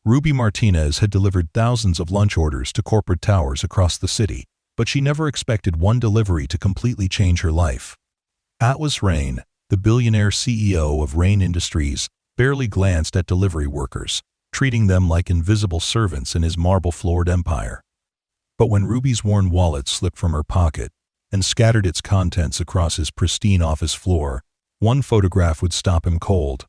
Ruby Martinez had delivered thousands of lunch orders to corporate towers across the city, but she never expected one delivery to completely change her life. Atlas Rain, the billionaire CEO of Rain Industries, barely glanced at delivery workers, treating them like invisible servants in his marble-floored empire. But when Ruby's worn wallet slipped from her pocket and scattered its contents across his pristine office floor, one photograph would stop him cold.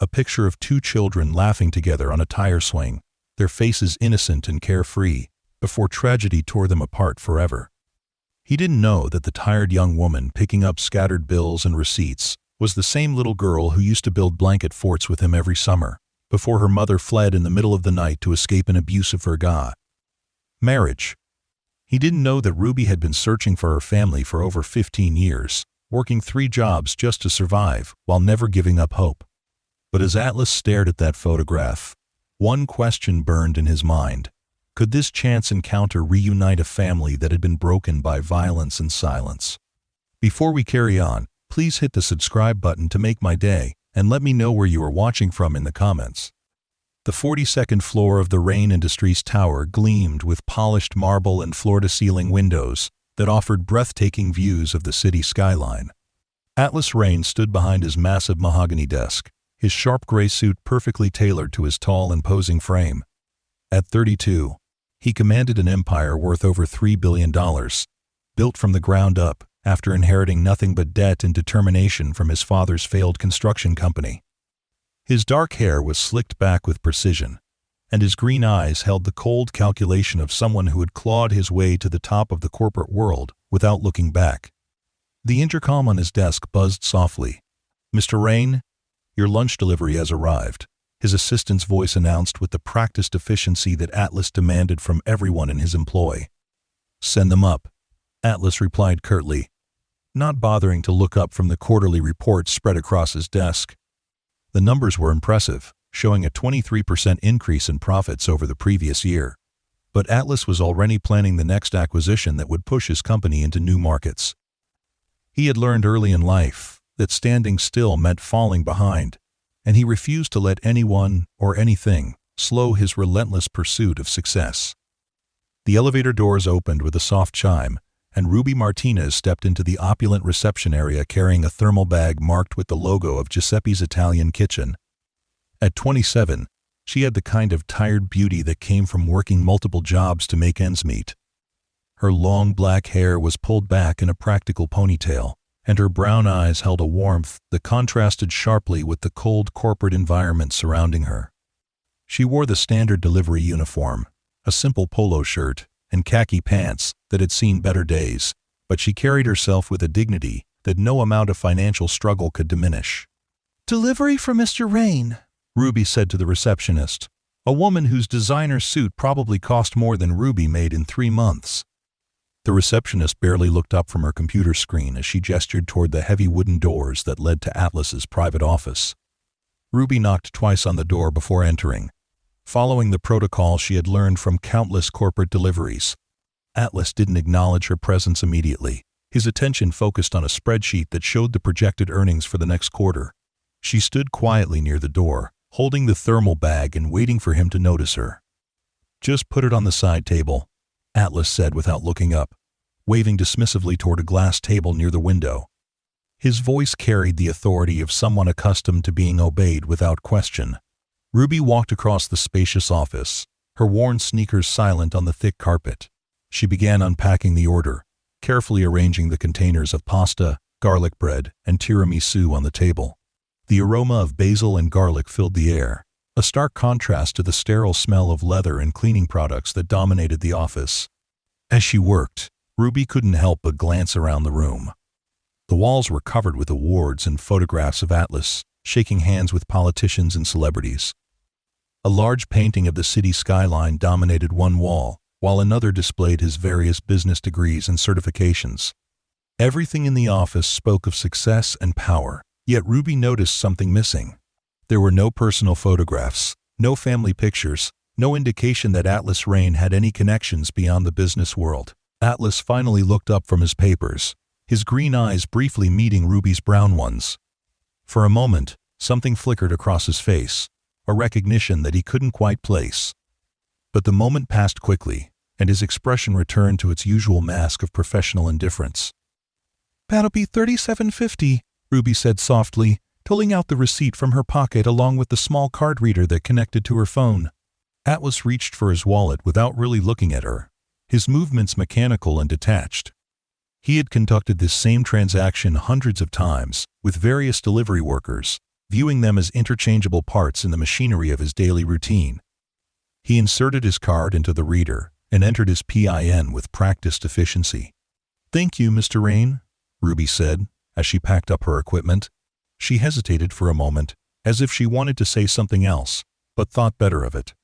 A picture of two children laughing together on a tire swing, their faces innocent and carefree, before tragedy tore them apart forever. He didn't know that the tired young woman picking up scattered bills and receipts was the same little girl who used to build blanket forts with him every summer, before her mother fled in the middle of the night to escape an abusive ergot. Marriage. He didn't know that Ruby had been searching for her family for over 15 years, working 3 jobs just to survive, while never giving up hope. But as Atlas stared at that photograph, one question burned in his mind. Could this chance encounter reunite a family that had been broken by violence and silence? Before we carry on, please hit the subscribe button to make my day, and let me know where you are watching from in the comments. The 42nd floor of the Rain Industries tower gleamed with polished marble and floor-to-ceiling windows that offered breathtaking views of the city skyline. Atlas Rain stood behind his massive mahogany desk, his sharp gray suit perfectly tailored to his tall, imposing frame. At 32, he commanded an empire worth over $3 billion, built from the ground up after inheriting nothing but debt and determination from his father's failed construction company. His dark hair was slicked back with precision, and his green eyes held the cold calculation of someone who had clawed his way to the top of the corporate world without looking back. The intercom on his desk buzzed softly. "Mr. Rain, your lunch delivery has arrived," his assistant's voice announced with the practiced efficiency that Atlas demanded from everyone in his employ. "Send them up," Atlas replied curtly, not bothering to look up from the quarterly report spread across his desk. The numbers were impressive, showing a 23% increase in profits over the previous year. But Atlas was already planning the next acquisition that would push his company into new markets. He had learned early in life that standing still meant falling behind, and he refused to let anyone or anything slow his relentless pursuit of success. The elevator doors opened with a soft chime, and Ruby Martinez stepped into the opulent reception area carrying a thermal bag marked with the logo of Giuseppe's Italian Kitchen. At 27, she had the kind of tired beauty that came from working multiple jobs to make ends meet. Her long black hair was pulled back in a practical ponytail, and her brown eyes held a warmth that contrasted sharply with the cold corporate environment surrounding her. She wore the standard delivery uniform, a simple polo shirt, and khaki pants that had seen better days, but she carried herself with a dignity that no amount of financial struggle could diminish. "Delivery for Mr. Rain," Ruby said to the receptionist, a woman whose designer suit probably cost more than Ruby made in 3 months. The receptionist barely looked up from her computer screen as she gestured toward the heavy wooden doors that led to Atlas's private office. Ruby knocked twice on the door before entering, following the protocol she had learned from countless corporate deliveries. Atlas didn't acknowledge her presence immediately. His attention focused on a spreadsheet that showed the projected earnings for the next quarter. She stood quietly near the door, holding the thermal bag and waiting for him to notice her. "Just put it on the side table," Atlas said without looking up, waving dismissively toward a glass table near the window. His voice carried the authority of someone accustomed to being obeyed without question. Ruby walked across the spacious office, her worn sneakers silent on the thick carpet. She began unpacking the order, carefully arranging the containers of pasta, garlic bread, and tiramisu on the table. The aroma of basil and garlic filled the air, a stark contrast to the sterile smell of leather and cleaning products that dominated the office. As she worked, Ruby couldn't help but glance around the room. The walls were covered with awards and photographs of Atlas, shaking hands with politicians and celebrities. A large painting of the city skyline dominated one wall, while another displayed his various business degrees and certifications. Everything in the office spoke of success and power, yet Ruby noticed something missing. There were no personal photographs, no family pictures, no indication that Atlas Rain had any connections beyond the business world. Atlas finally looked up from his papers, his green eyes briefly meeting Ruby's brown ones. For a moment, something flickered across his face, a recognition that he couldn't quite place. But the moment passed quickly, and his expression returned to its usual mask of professional indifference. "That'll be $37.50, Ruby said softly, pulling out the receipt from her pocket along with the small card reader that connected to her phone. Atlas reached for his wallet without really looking at her, his movements mechanical and detached. He had conducted this same transaction hundreds of times with various delivery workers, viewing them as interchangeable parts in the machinery of his daily routine. He inserted his card into the reader and entered his PIN with practiced efficiency. "Thank you, Mr. Rain," Ruby said as she packed up her equipment. She hesitated for a moment, as if she wanted to say something else, but thought better of it.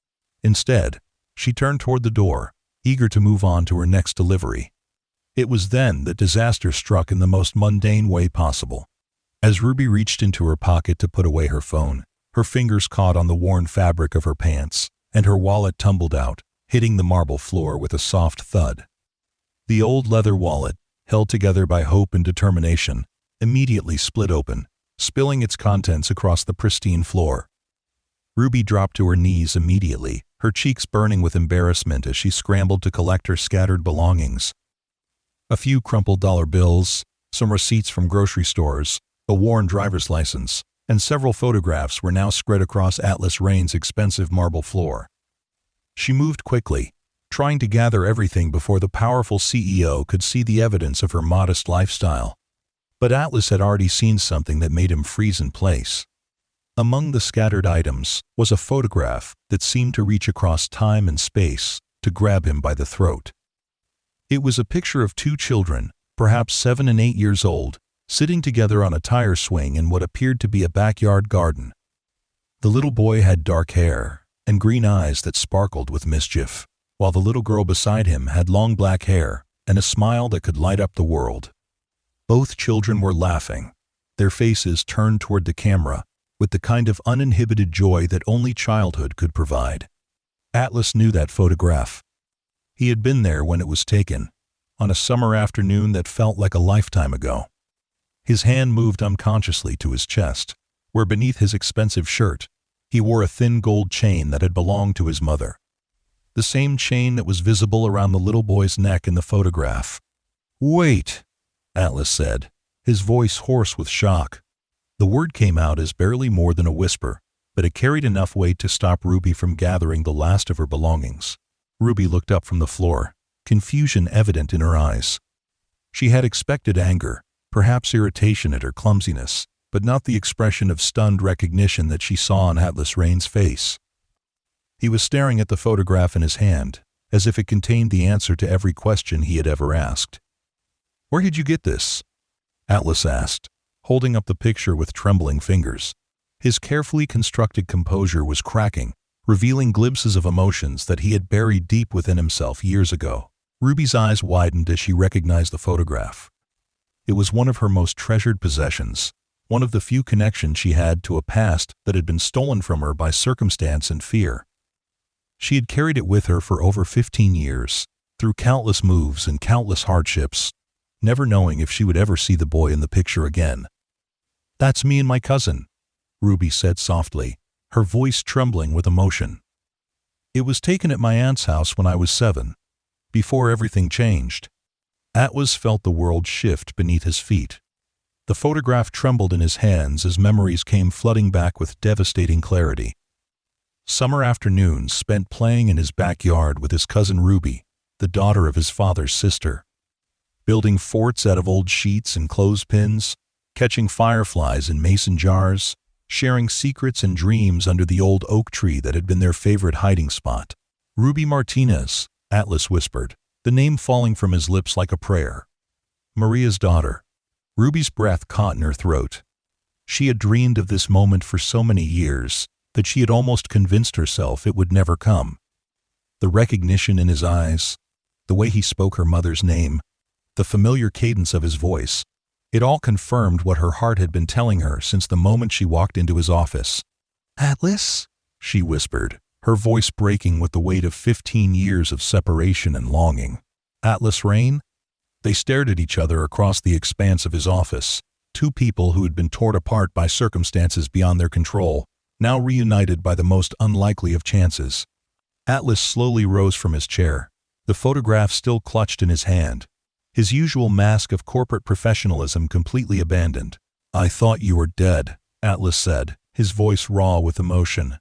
Instead, she turned toward the door, eager to move on to her next delivery. It was then that disaster struck in the most mundane way possible. As Ruby reached into her pocket to put away her phone, her fingers caught on the worn fabric of her pants, and her wallet tumbled out, hitting the marble floor with a soft thud. The old leather wallet, held together by hope and determination, immediately split open, spilling its contents across the pristine floor. Ruby dropped to her knees immediately, her cheeks burning with embarrassment as she scrambled to collect her scattered belongings. A few crumpled dollar bills, some receipts from grocery stores, a worn driver's license, and several photographs were now spread across Atlas Rain's expensive marble floor. She moved quickly, trying to gather everything before the powerful CEO could see the evidence of her modest lifestyle. But Atlas had already seen something that made him freeze in place. Among the scattered items was a photograph that seemed to reach across time and space to grab him by the throat. It was a picture of two children, perhaps 7 and 8 years old, sitting together on a tire swing in what appeared to be a backyard garden. The little boy had dark hair and green eyes that sparkled with mischief, while the little girl beside him had long black hair and a smile that could light up the world. Both children were laughing, their faces turned toward the camera, with the kind of uninhibited joy that only childhood could provide. Atlas knew that photograph. He had been there when it was taken, on a summer afternoon that felt like a lifetime ago. His hand moved unconsciously to his chest, where beneath his expensive shirt, he wore a thin gold chain that had belonged to his mother. The same chain that was visible around the little boy's neck in the photograph. "Wait," Atlas said, his voice hoarse with shock. The word came out as barely more than a whisper, but it carried enough weight to stop Ruby from gathering the last of her belongings. Ruby looked up from the floor, confusion evident in her eyes. She had expected anger, perhaps irritation at her clumsiness, but not the expression of stunned recognition that she saw on Atlas Rain's face. He was staring at the photograph in his hand, as if it contained the answer to every question he had ever asked. "Where did you get this?" Atlas asked, holding up the picture with trembling fingers. His carefully constructed composure was cracking, revealing glimpses of emotions that he had buried deep within himself years ago. Ruby's eyes widened as she recognized the photograph. It was one of her most treasured possessions, one of the few connections she had to a past that had been stolen from her by circumstance and fear. She had carried it with her for over 15 years, through countless moves and countless hardships, never knowing if she would ever see the boy in the picture again. "That's me and my cousin," Ruby said softly, her voice trembling with emotion. "It was taken at my aunt's house when I was 7, before everything changed." Atlas felt the world shift beneath his feet. The photograph trembled in his hands as memories came flooding back with devastating clarity. Summer afternoons spent playing in his backyard with his cousin Ruby, the daughter of his father's sister. Building forts out of old sheets and clothespins, catching fireflies in mason jars, sharing secrets and dreams under the old oak tree that had been their favorite hiding spot. "Ruby Martinez," Atlas whispered, the name falling from his lips like a prayer. Maria's daughter. Ruby's breath caught in her throat. She had dreamed of this moment for so many years that she had almost convinced herself it would never come. The recognition in his eyes, the way he spoke her mother's name, the familiar cadence of his voice, it all confirmed what her heart had been telling her since the moment she walked into his office. "Atlas?" she whispered, her voice breaking with the weight of 15 years of separation and longing. "Atlas Rain?" They stared at each other across the expanse of his office, two people who had been torn apart by circumstances beyond their control, now reunited by the most unlikely of chances. Atlas slowly rose from his chair, the photograph still clutched in his hand, his usual mask of corporate professionalism completely abandoned. "I thought you were dead," Atlas said, his voice raw with emotion.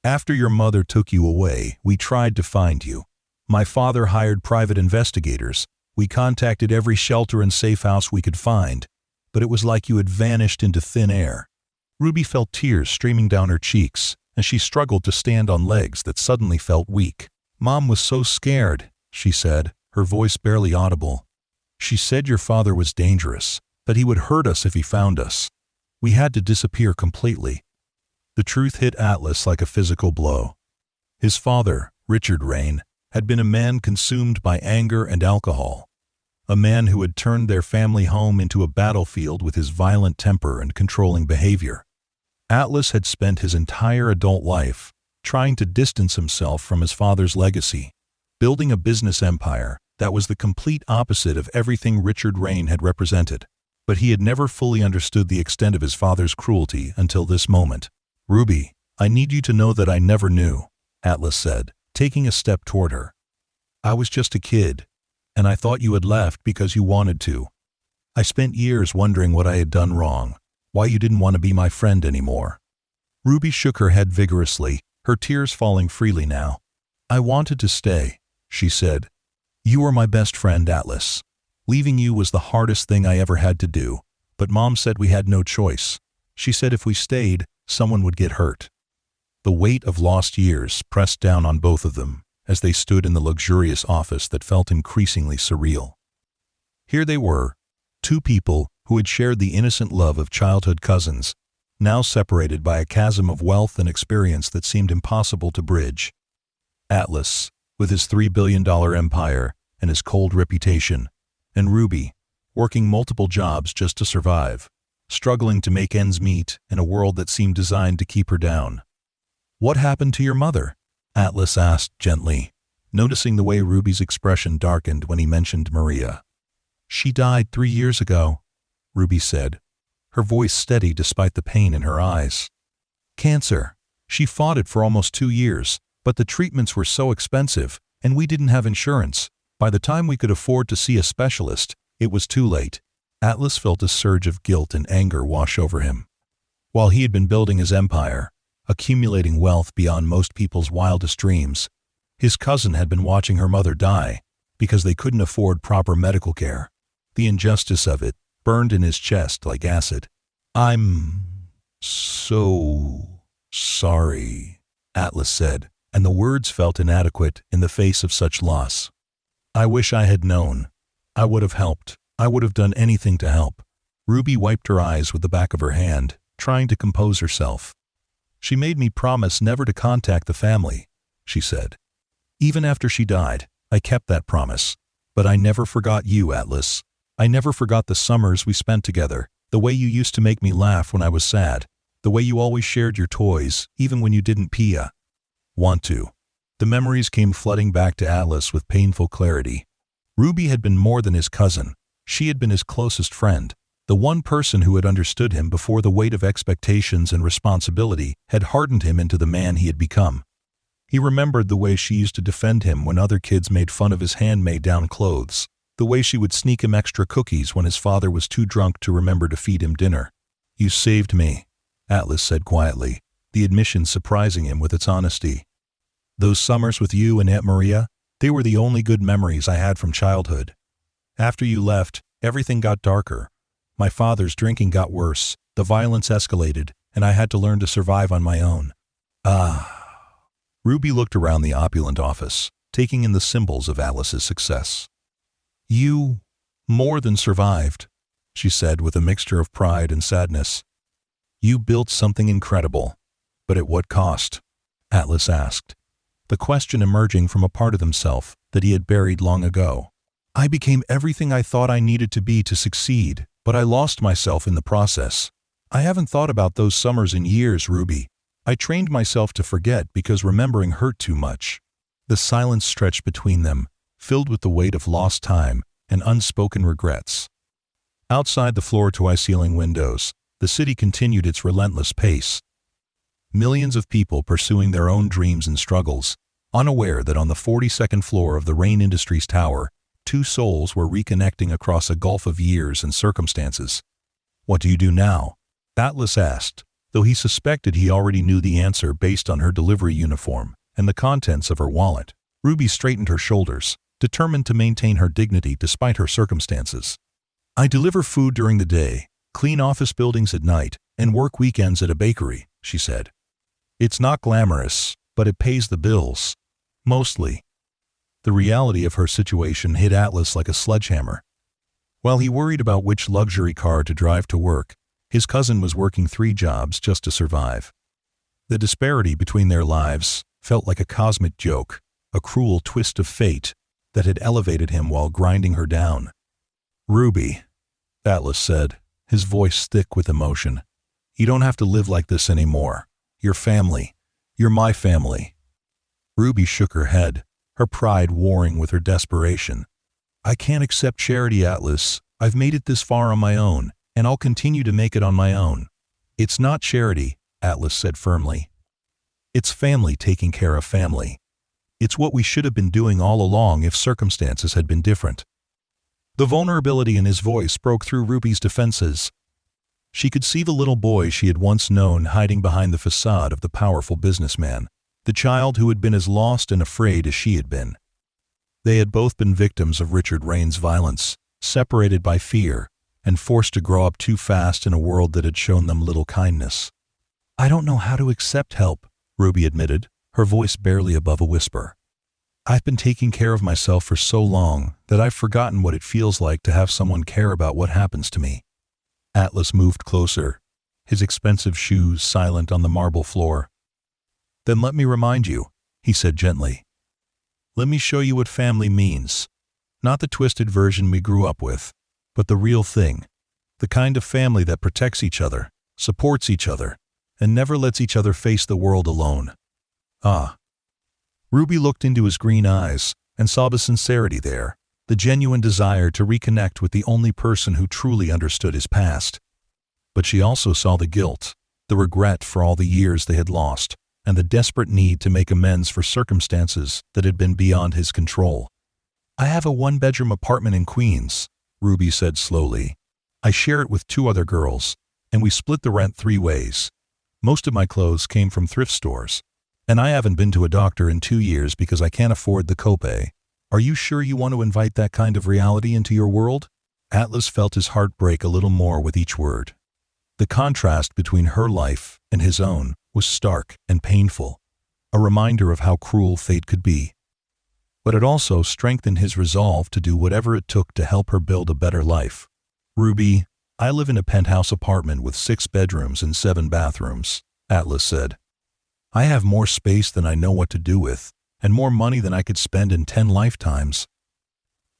"After your mother took you away, we tried to find you. My father hired private investigators. We contacted every shelter and safe house we could find, but it was like you had vanished into thin air." Ruby felt tears streaming down her cheeks as she struggled to stand on legs that suddenly felt weak. "Mom was so scared," she said, her voice barely audible. "She said your father was dangerous, that he would hurt us if he found us. We had to disappear completely." The truth hit Atlas like a physical blow. His father, Richard Rain, had been a man consumed by anger and alcohol, a man who had turned their family home into a battlefield with his violent temper and controlling behavior. Atlas had spent his entire adult life trying to distance himself from his father's legacy, building a business empire that was the complete opposite of everything Richard Rain had represented. But he had never fully understood the extent of his father's cruelty until this moment. "Ruby, I need you to know that I never knew," Atlas said, taking a step toward her. "I was just a kid, and I thought you had left because you wanted to. I spent years wondering what I had done wrong, why you didn't want to be my friend anymore." Ruby shook her head vigorously, her tears falling freely now. "I wanted to stay," she said. "You were my best friend, Atlas. Leaving you was the hardest thing I ever had to do, but Mom said we had no choice. She said if we stayed, someone would get hurt." The weight of lost years pressed down on both of them as they stood in the luxurious office that felt increasingly surreal. Here they were, two people who had shared the innocent love of childhood cousins, now separated by a chasm of wealth and experience that seemed impossible to bridge. Atlas, with his $3 billion empire and his cold reputation, and Ruby, working multiple jobs just to survive, struggling to make ends meet in a world that seemed designed to keep her down. "What happened to your mother?" Atlas asked gently, noticing the way Ruby's expression darkened when he mentioned Maria. "She died 3 years ago," Ruby said, her voice steady despite the pain in her eyes. "Cancer. She fought it for almost 2 years, but the treatments were so expensive, and we didn't have insurance. By the time we could afford to see a specialist, it was too late." Atlas felt a surge of guilt and anger wash over him. While he had been building his empire, accumulating wealth beyond most people's wildest dreams, his cousin had been watching her mother die because they couldn't afford proper medical care. The injustice of it burned in his chest like acid. "I'm so sorry," Atlas said, and the words felt inadequate in the face of such loss. "I wish I had known. I would have helped. I would have done anything to help." Ruby wiped her eyes with the back of her hand, trying to compose herself. "She made me promise never to contact the family," she said. "Even after she died, I kept that promise. But I never forgot you, Atlas. I never forgot the summers we spent together, the way you used to make me laugh when I was sad, the way you always shared your toys, even when you didn't want to." The memories came flooding back to Atlas with painful clarity. Ruby had been more than his cousin. She had been his closest friend, the one person who had understood him before the weight of expectations and responsibility had hardened him into the man he had become. He remembered the way she used to defend him when other kids made fun of his hand-made-down clothes, the way she would sneak him extra cookies when his father was too drunk to remember to feed him dinner. "You saved me," Atlas said quietly, the admission surprising him with its honesty. "Those summers with you and Aunt Maria, they were the only good memories I had from childhood. After you left, everything got darker. My father's drinking got worse, the violence escalated, and I had to learn to survive on my own." Ruby looked around the opulent office, taking in the symbols of Atlas's success. "You more than survived," she said with a mixture of pride and sadness. "You built something incredible. But at what cost?" Atlas asked, the question emerging from a part of himself that he had buried long ago. "I became everything I thought I needed to be to succeed, but I lost myself in the process. I haven't thought about those summers in years, Ruby. I trained myself to forget because remembering hurt too much." The silence stretched between them, filled with the weight of lost time and unspoken regrets. Outside the floor-to-ceiling windows, the city continued its relentless pace. millions of people pursuing their own dreams and struggles, unaware that on the 42nd floor of the Rain Industries Tower, two souls were reconnecting across a gulf of years and circumstances. "What do you do now?" Atlas asked, though he suspected he already knew the answer based on her delivery uniform and the contents of her wallet. Ruby straightened her shoulders, determined to maintain her dignity despite her circumstances. "I deliver food during the day, clean office buildings at night, and work weekends at a bakery," she said. "It's not glamorous, but it pays the bills. Mostly." The reality of her situation hit Atlas like a sledgehammer. While he worried about which luxury car to drive to work, his cousin was working 3 jobs just to survive. The disparity between their lives felt like a cosmic joke, a cruel twist of fate that had elevated him while grinding her down. "Ruby," Atlas said, his voice thick with emotion, "you don't have to live like this anymore. You're family. You're my family." Ruby shook her head, her pride warring with her desperation. "I can't accept charity, Atlas. I've made it this far on my own, and I'll continue to make it on my own." "It's not charity," Atlas said firmly. "It's family taking care of family. It's what we should have been doing all along if circumstances had been different." The vulnerability in his voice broke through Ruby's defenses. She could see the little boy she had once known hiding behind the facade of the powerful businessman, the child who had been as lost and afraid as she had been. They had both been victims of Richard Rain's violence, separated by fear, and forced to grow up too fast in a world that had shown them little kindness. "I don't know how to accept help," Ruby admitted, her voice barely above a whisper. "I've been taking care of myself for so long that I've forgotten what it feels like to have someone care about what happens to me." Atlas moved closer, his expensive shoes silent on the marble floor. "Then let me remind you," he said gently. "Let me show you what family means. Not the twisted version we grew up with, but the real thing. The kind of family that protects each other, supports each other, and never lets each other face the world alone." "Ah." Ruby looked into his green eyes and saw the sincerity there, the genuine desire to reconnect with the only person who truly understood his past. But she also saw the guilt, the regret for all the years they had lost, and the desperate need to make amends for circumstances that had been beyond his control. "I have a 1-bedroom apartment in Queens," Ruby said slowly. "I share it with 2 other girls, and we split the rent 3 ways. Most of my clothes came from thrift stores, and I haven't been to a doctor in 2 years because I can't afford the copay. Are you sure you want to invite that kind of reality into your world?" Atlas felt his heart break a little more with each word. The contrast between her life and his own was stark and painful, a reminder of how cruel fate could be. But it also strengthened his resolve to do whatever it took to help her build a better life. "Ruby, I live in a penthouse apartment with 6 bedrooms and 7 bathrooms, Atlas said. "I have more space than I know what to do with, and more money than I could spend in 10 lifetimes.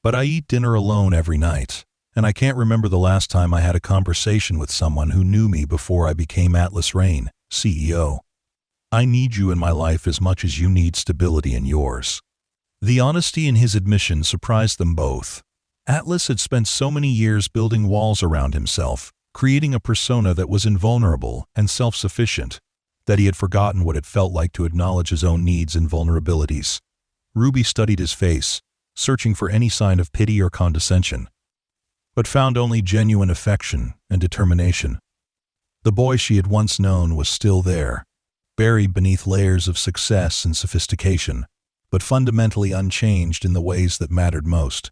But I eat dinner alone every night, and I can't remember the last time I had a conversation with someone who knew me before I became Atlas Rain, CEO. I need you in my life as much as you need stability in yours." The honesty in his admission surprised them both. Atlas had spent so many years building walls around himself, creating a persona that was invulnerable and self-sufficient, that he had forgotten what it felt like to acknowledge his own needs and vulnerabilities. Ruby studied his face, searching for any sign of pity or condescension, but found only genuine affection and determination. The boy she had once known was still there, buried beneath layers of success and sophistication, but fundamentally unchanged in the ways that mattered most.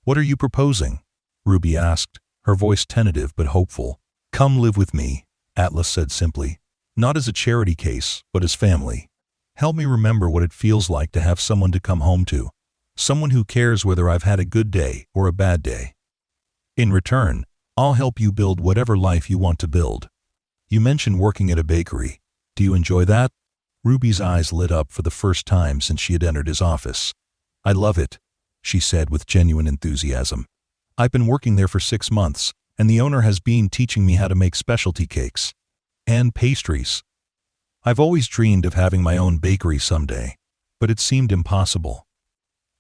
"What are you proposing?" Ruby asked, her voice tentative but hopeful. "Come live with me," Atlas said simply. "Not as a charity case, but as family. Help me remember what it feels like to have someone to come home to, someone who cares whether I've had a good day or a bad day. In return, I'll help you build whatever life you want to build. You mentioned working at a bakery. Do you enjoy that?" Ruby's eyes lit up for the first time since she had entered his office. "I love it," she said with genuine enthusiasm. "I've been working there for 6 months, and the owner has been teaching me how to make specialty cakes and pastries. I've always dreamed of having my own bakery someday, but it seemed impossible.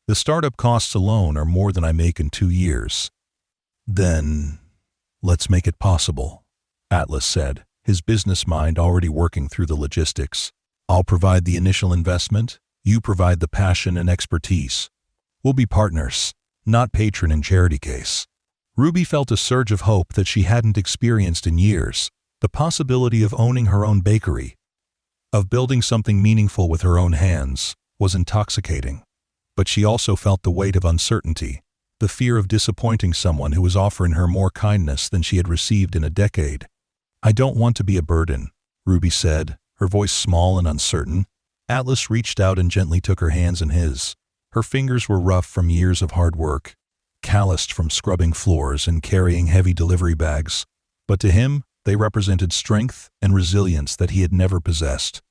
The startup costs alone are more than I make in 2 years. "Then, let's make it possible," Atlas said, his business mind already working through the logistics. I'll provide the initial investment, you provide the passion and expertise. We'll be partners, not patron in charity case. Ruby felt a surge of hope that she hadn't experienced in years. The possibility of owning her own bakery, of building something meaningful with her own hands, was intoxicating. But she also felt the weight of uncertainty, the fear of disappointing someone who was offering her more kindness than she had received in a decade. I don't want to be a burden, Ruby said, her voice small and uncertain. Atlas reached out and gently took her hands in his. Her fingers were rough from years of hard work, calloused from scrubbing floors and carrying heavy delivery bags. But to him, they represented strength and resilience that he had never possessed.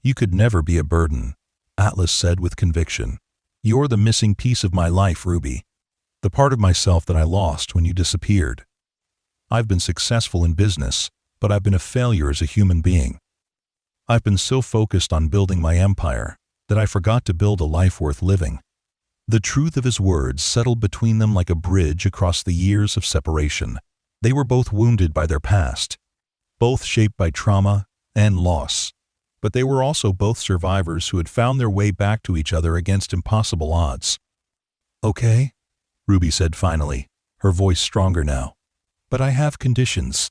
You could never be a burden, Atlas said with conviction. You're the missing piece of my life, Ruby. The part of myself that I lost when you disappeared. I've been successful in business, but I've been a failure as a human being. I've been so focused on building my empire that I forgot to build a life worth living. The truth of his words settled between them like a bridge across the years of separation. They were both wounded by their past, both shaped by trauma and loss. But they were also both survivors who had found their way back to each other against impossible odds. Okay, Ruby said finally, her voice stronger now. But I have conditions.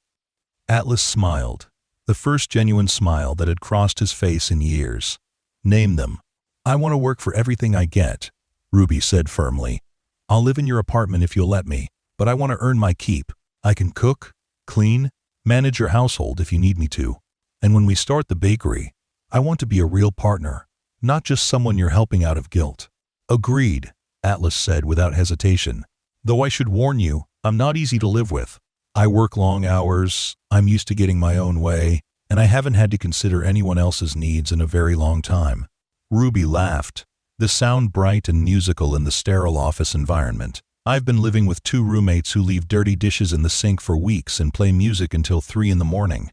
Atlas smiled, the first genuine smile that had crossed his face in years. Name them. I want to work for everything I get, Ruby said firmly. I'll live in your apartment if you'll let me, but I want to earn my keep. I can cook, clean, manage your household if you need me to. And when we start the bakery, I want to be a real partner, not just someone you're helping out of guilt. Agreed, Atlas said without hesitation. Though I should warn you, I'm not easy to live with. I work long hours, I'm used to getting my own way, and I haven't had to consider anyone else's needs in a very long time. Ruby laughed, the sound bright and musical in the sterile office environment. I've been living with 2 roommates who leave dirty dishes in the sink for weeks and play music until 3 in the morning.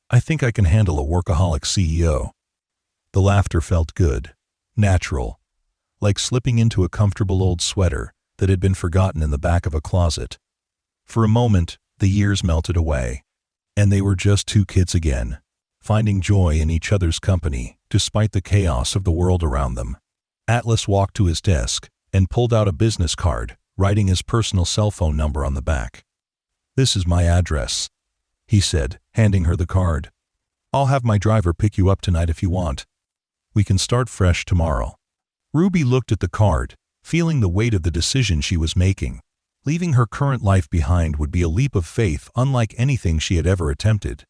I think I can handle a workaholic CEO. The laughter felt good, natural, like slipping into a comfortable old sweater that had been forgotten in the back of a closet. For a moment, the years melted away, and they were just 2 kids again, finding joy in each other's company despite the chaos of the world around them. Atlas walked to his desk and pulled out a business card, writing his personal cell phone number on the back. This is my address, he said, handing her the card. I'll have my driver pick you up tonight if you want. We can start fresh tomorrow. Ruby looked at the card, feeling the weight of the decision she was making. Leaving her current life behind would be a leap of faith unlike anything she had ever attempted.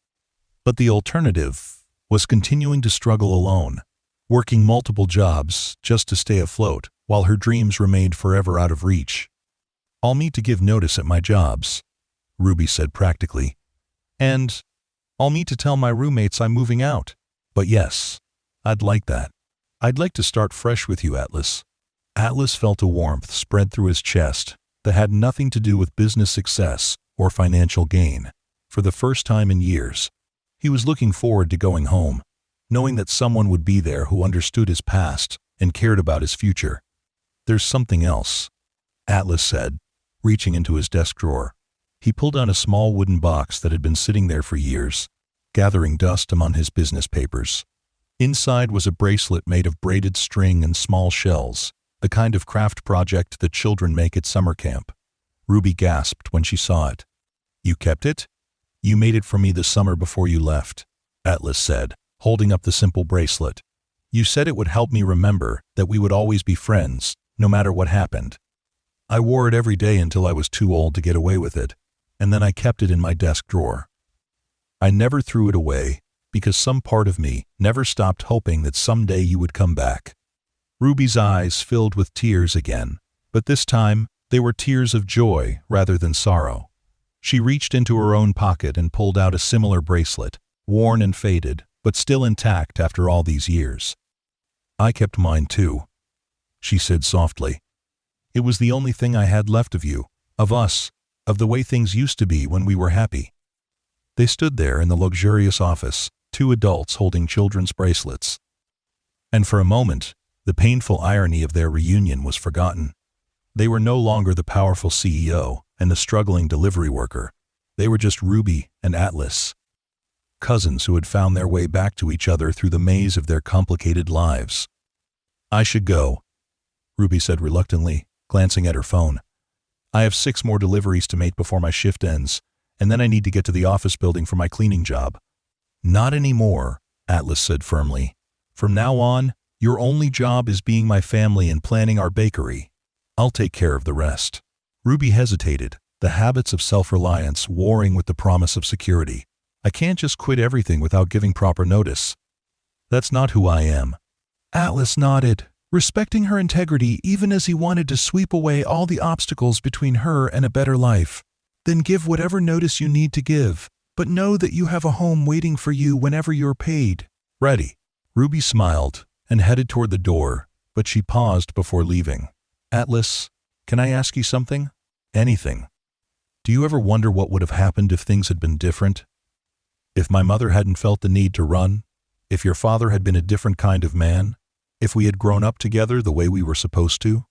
But the alternative was continuing to struggle alone, working multiple jobs just to stay afloat while her dreams remained forever out of reach. I'll need to give notice at my jobs, Ruby said practically. And I'll need to tell my roommates I'm moving out. But yes, I'd like that. I'd like to start fresh with you, Atlas. Atlas felt a warmth spread through his chest that had nothing to do with business success or financial gain. For the first time in years, he was looking forward to going home, knowing that someone would be there who understood his past and cared about his future. There's something else, Atlas said, reaching into his desk drawer. He pulled out a small wooden box that had been sitting there for years, gathering dust among his business papers. Inside was a bracelet made of braided string and small shells, the kind of craft project that children make at summer camp. Ruby gasped when she saw it. You kept it? You made it for me the summer before you left, Atlas said, holding up the simple bracelet. You said it would help me remember that we would always be friends, no matter what happened. I wore it every day until I was too old to get away with it, and then I kept it in my desk drawer. I never threw it away, because some part of me never stopped hoping that someday you would come back. Ruby's eyes filled with tears again, but this time they were tears of joy rather than sorrow. She reached into her own pocket and pulled out a similar bracelet, worn and faded, but still intact after all these years. I kept mine too, she said softly. It was the only thing I had left of you, of us, of the way things used to be when we were happy. They stood there in the luxurious office, 2 adults holding children's bracelets. And for a moment, the painful irony of their reunion was forgotten. They were no longer the powerful CEO and the struggling delivery worker. They were just Ruby and Atlas. cousins who had found their way back to each other through the maze of their complicated lives. "I should go," Ruby said reluctantly, glancing at her phone. "I have 6 more deliveries to make before my shift ends, and then I need to get to the office building for my cleaning job." "Not anymore," Atlas said firmly. "From now on, your only job is being my family and planning our bakery. I'll take care of the rest." Ruby hesitated, the habits of self-reliance warring with the promise of security. "I can't just quit everything without giving proper notice. That's not who I am." Atlas nodded, respecting her integrity even as he wanted to sweep away all the obstacles between her and a better life. "Then give whatever notice you need to give, but know that you have a home waiting for you whenever you're paid." "Ready." Ruby smiled and headed toward the door, but she paused before leaving. "Atlas, can I ask you something?" "Anything." "Do you ever wonder what would have happened if things had been different? If my mother hadn't felt the need to run? If your father had been a different kind of man? If we had grown up together the way we were supposed to?"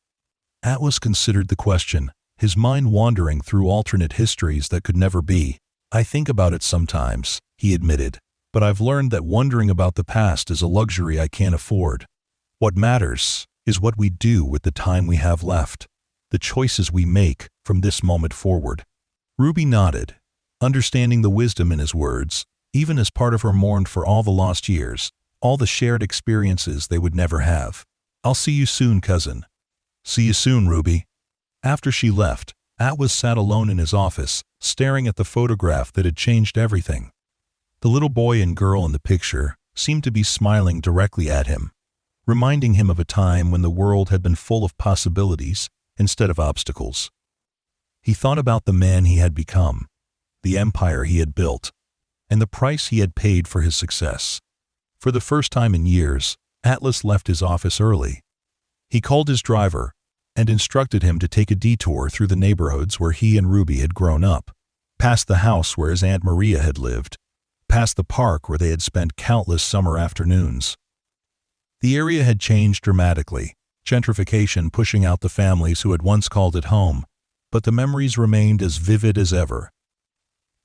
Atlas considered the question, his mind wandering through alternate histories that could never be. "I think about it sometimes," he admitted, "but I've learned that wondering about the past is a luxury I can't afford. What matters is what we do with the time we have left, the choices we make from this moment forward." Ruby nodded, understanding the wisdom in his words, even as part of her mourned for all the lost years, all the shared experiences they would never have. "I'll see you soon, cousin." "See you soon, Ruby." After she left, Atlas sat alone in his office, staring at the photograph that had changed everything. The little boy and girl in the picture seemed to be smiling directly at him, reminding him of a time when the world had been full of possibilities instead of obstacles. He thought about the man he had become, the empire he had built, and the price he had paid for his success. For the first time in years, Atlas left his office early. He called his driver and instructed him to take a detour through the neighborhoods where he and Ruby had grown up, past the house where his Aunt Maria had lived, past the park where they had spent countless summer afternoons. The area had changed dramatically, gentrification pushing out the families who had once called it home, but the memories remained as vivid as ever.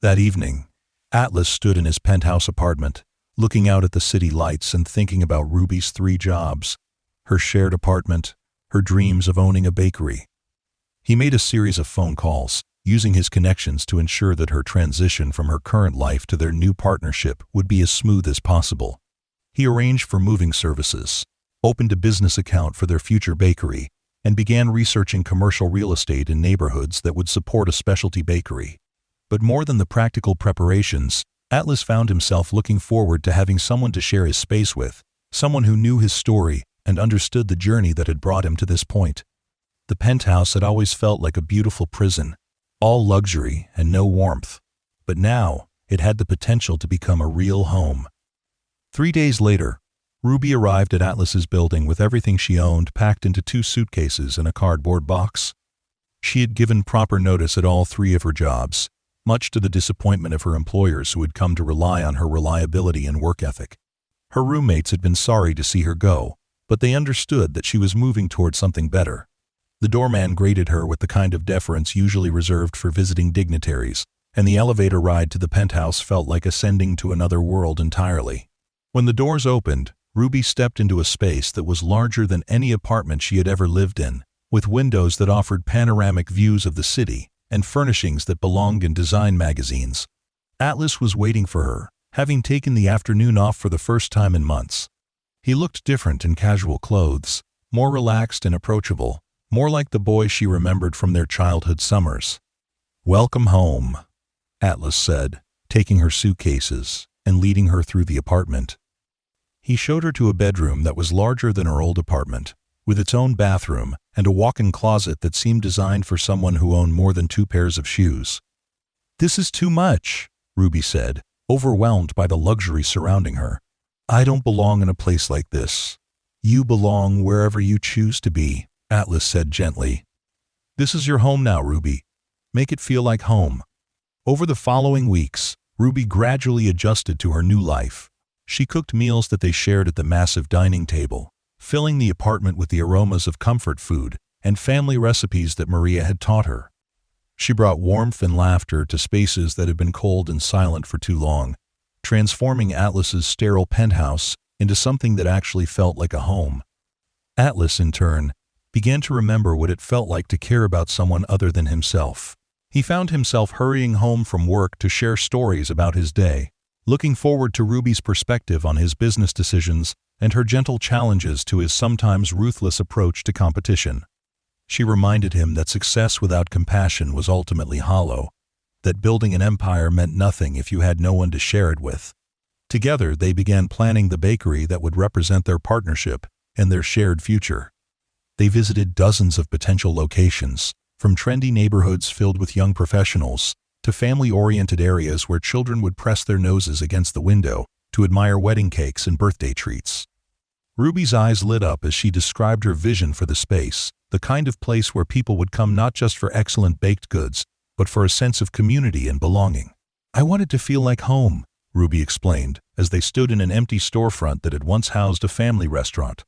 That evening, Atlas stood in his penthouse apartment, looking out at the city lights and thinking about Ruby's 3 jobs, her shared apartment, her dreams of owning a bakery. He made a series of phone calls, using his connections to ensure that her transition from her current life to their new partnership would be as smooth as possible. He arranged for moving services, opened a business account for their future bakery, and began researching commercial real estate in neighborhoods that would support a specialty bakery. But more than the practical preparations, Atlas found himself looking forward to having someone to share his space with, someone who knew his story and understood the journey that had brought him to this point. The penthouse had always felt like a beautiful prison, all luxury and no warmth, but now it had the potential to become a real home. 3 days later, Ruby arrived at Atlas's building with everything she owned packed into 2 suitcases and a cardboard box. She had given proper notice at all 3 of her jobs, much to the disappointment of her employers who had come to rely on her reliability and work ethic. Her roommates had been sorry to see her go, but they understood that she was moving toward something better. The doorman greeted her with the kind of deference usually reserved for visiting dignitaries, and the elevator ride to the penthouse felt like ascending to another world entirely. When the doors opened, Ruby stepped into a space that was larger than any apartment she had ever lived in, with windows that offered panoramic views of the city and furnishings that belonged in design magazines. Atlas was waiting for her, having taken the afternoon off for the first time in months. He looked different in casual clothes, more relaxed and approachable, more like the boy she remembered from their childhood summers. "Welcome home," Atlas said, taking her suitcases and leading her through the apartment. He showed her to a bedroom that was larger than her old apartment, with its own bathroom and a walk-in closet that seemed designed for someone who owned more than 2 pairs of shoes. "This is too much," Ruby said, overwhelmed by the luxury surrounding her. "I don't belong in a place like this." "You belong wherever you choose to be," Atlas said gently. "This is your home now, Ruby. Make it feel like home." Over the following weeks, Ruby gradually adjusted to her new life. She cooked meals that they shared at the massive dining table, filling the apartment with the aromas of comfort food and family recipes that Maria had taught her. She brought warmth and laughter to spaces that had been cold and silent for too long, transforming Atlas's sterile penthouse into something that actually felt like a home. Atlas, in turn, began to remember what it felt like to care about someone other than himself. He found himself hurrying home from work to share stories about his day, looking forward to Ruby's perspective on his business decisions and her gentle challenges to his sometimes ruthless approach to competition. She reminded him that success without compassion was ultimately hollow, that building an empire meant nothing if you had no one to share it with. Together, they began planning the bakery that would represent their partnership and their shared future. They visited dozens of potential locations, from trendy neighborhoods filled with young professionals to family-oriented areas where children would press their noses against the window to admire wedding cakes and birthday treats. Ruby's eyes lit up as she described her vision for the space, the kind of place where people would come not just for excellent baked goods, but for a sense of community and belonging. "I wanted to feel like home," Ruby explained, as they stood in an empty storefront that had once housed a family restaurant.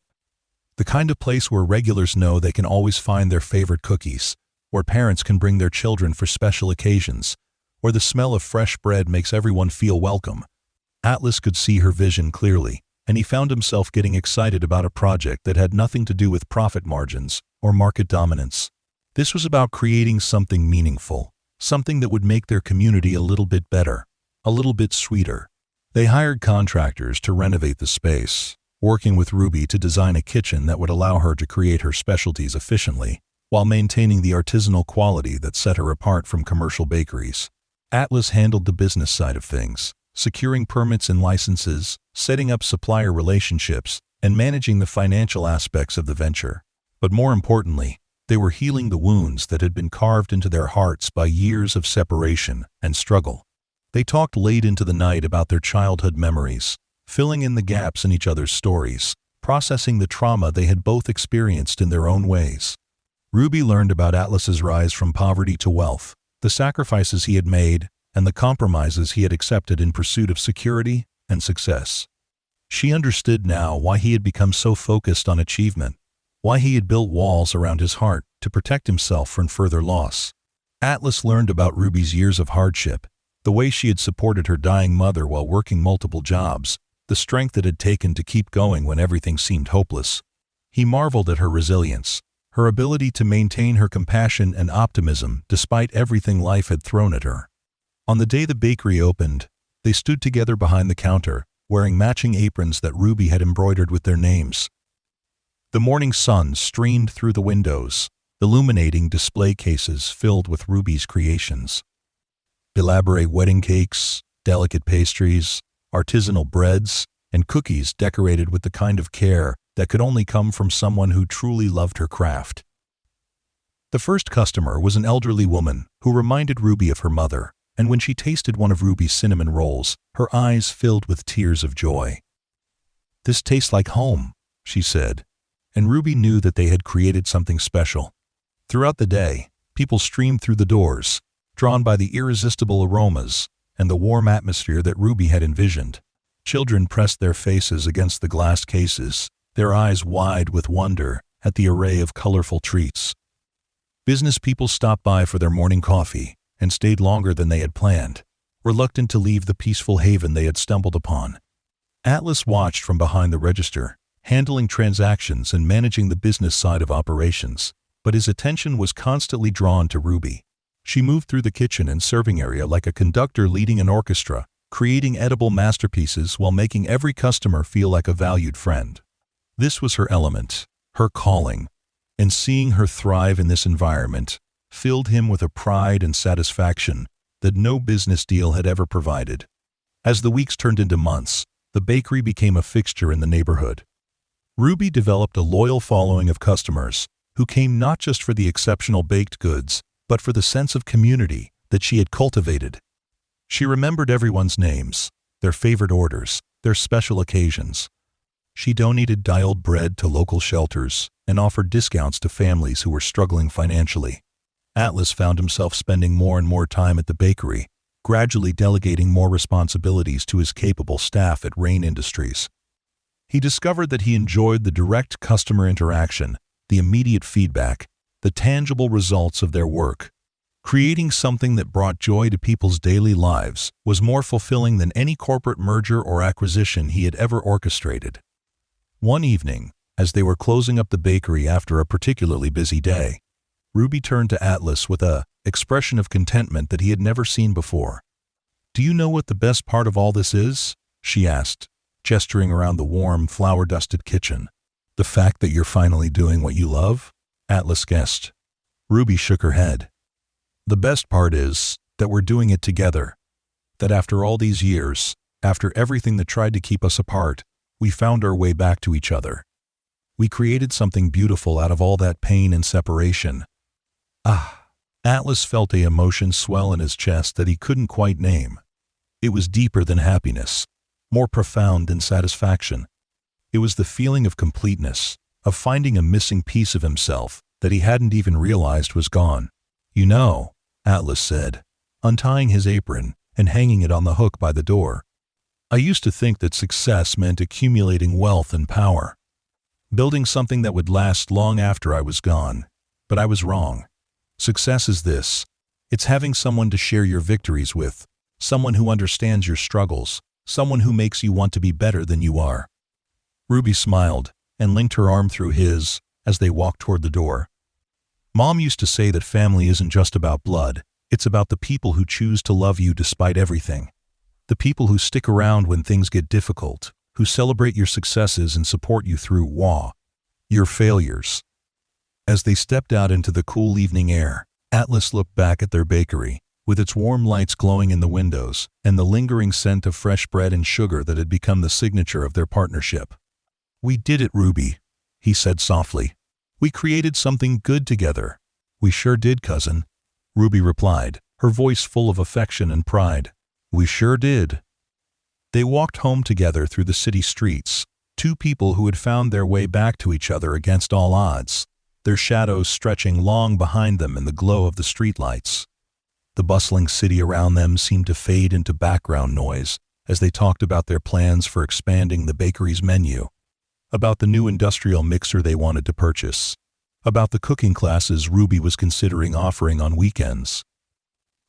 "The kind of place where regulars know they can always find their favorite cookies, where parents can bring their children for special occasions, where the smell of fresh bread makes everyone feel welcome." Atlas could see her vision clearly, and he found himself getting excited about a project that had nothing to do with profit margins or market dominance. This was about creating something meaningful, something that would make their community a little bit better, a little bit sweeter. They hired contractors to renovate the space, working with Ruby to design a kitchen that would allow her to create her specialties efficiently, while maintaining the artisanal quality that set her apart from commercial bakeries. Atlas handled the business side of things, securing permits and licenses, setting up supplier relationships, and managing the financial aspects of the venture. But more importantly, they were healing the wounds that had been carved into their hearts by years of separation and struggle. They talked late into the night about their childhood memories, filling in the gaps in each other's stories, processing the trauma they had both experienced in their own ways. Ruby learned about Atlas's rise from poverty to wealth, the sacrifices he had made, and the compromises he had accepted in pursuit of security and success. She understood now why he had become so focused on achievement, why he had built walls around his heart to protect himself from further loss. Atlas learned about Ruby's years of hardship, the way she had supported her dying mother while working multiple jobs, the strength it had taken to keep going when everything seemed hopeless. He marveled at her resilience, her ability to maintain her compassion and optimism despite everything life had thrown at her. On the day the bakery opened, they stood together behind the counter, wearing matching aprons that Ruby had embroidered with their names. The morning sun streamed through the windows, illuminating display cases filled with Ruby's creations. Elaborate wedding cakes, delicate pastries, artisanal breads, and cookies decorated with the kind of care that could only come from someone who truly loved her craft. The first customer was an elderly woman who reminded Ruby of her mother, and when she tasted one of Ruby's cinnamon rolls, her eyes filled with tears of joy. "This tastes like home," she said, and Ruby knew that they had created something special. Throughout the day, people streamed through the doors, drawn by the irresistible aromas and the warm atmosphere that Ruby had envisioned. Children pressed their faces against the glass cases, their eyes wide with wonder at the array of colorful treats. Business people stopped by for their morning coffee and stayed longer than they had planned, reluctant to leave the peaceful haven they had stumbled upon. Atlas watched from behind the register, handling transactions and managing the business side of operations, but his attention was constantly drawn to Ruby. She moved through the kitchen and serving area like a conductor leading an orchestra, creating edible masterpieces while making every customer feel like a valued friend. This was her element, her calling, and seeing her thrive in this environment filled him with a pride and satisfaction that no business deal had ever provided. As the weeks turned into months, the bakery became a fixture in the neighborhood. Ruby developed a loyal following of customers who came not just for the exceptional baked goods, but for the sense of community that she had cultivated. She remembered everyone's names, their favorite orders, their special occasions. She donated dialed bread to local shelters and offered discounts to families who were struggling financially. Atlas found himself spending more and more time at the bakery, gradually delegating more responsibilities to his capable staff at Rain Industries. He discovered that he enjoyed the direct customer interaction, the immediate feedback, the tangible results of their work. Creating something that brought joy to people's daily lives was more fulfilling than any corporate merger or acquisition he had ever orchestrated. One evening, as they were closing up the bakery after a particularly busy day, Ruby turned to Atlas with an expression of contentment that he had never seen before. "Do you know what the best part of all this is?" she asked, gesturing around the warm, flour-dusted kitchen. "The fact that you're finally doing what you love?" Atlas guessed. Ruby shook her head. "The best part is that we're doing it together. That after all these years, after everything that tried to keep us apart, we found our way back to each other. We created something beautiful out of all that pain and separation." Ah! Atlas felt an emotion swell in his chest that he couldn't quite name. It was deeper than happiness, more profound than satisfaction. It was the feeling of completeness, of finding a missing piece of himself that he hadn't even realized was gone. "You know," Atlas said, untying his apron and hanging it on the hook by the door, "I used to think that success meant accumulating wealth and power, building something that would last long after I was gone. But I was wrong. Success is this. It's having someone to share your victories with, someone who understands your struggles, someone who makes you want to be better than you are." Ruby smiled and linked her arm through his as they walked toward the door. "Mom used to say that family isn't just about blood, it's about the people who choose to love you despite everything. The people who stick around when things get difficult, who celebrate your successes and support you through your failures." As they stepped out into the cool evening air, Atlas looked back at their bakery, with its warm lights glowing in the windows and the lingering scent of fresh bread and sugar that had become the signature of their partnership. "We did it, Ruby," he said softly. "We created something good together." "We sure did, cousin," Ruby replied, her voice full of affection and pride. "We sure did." They walked home together through the city streets, two people who had found their way back to each other against all odds, their shadows stretching long behind them in the glow of the streetlights. The bustling city around them seemed to fade into background noise as they talked about their plans for expanding the bakery's menu, about the new industrial mixer they wanted to purchase, about the cooking classes Ruby was considering offering on weekends.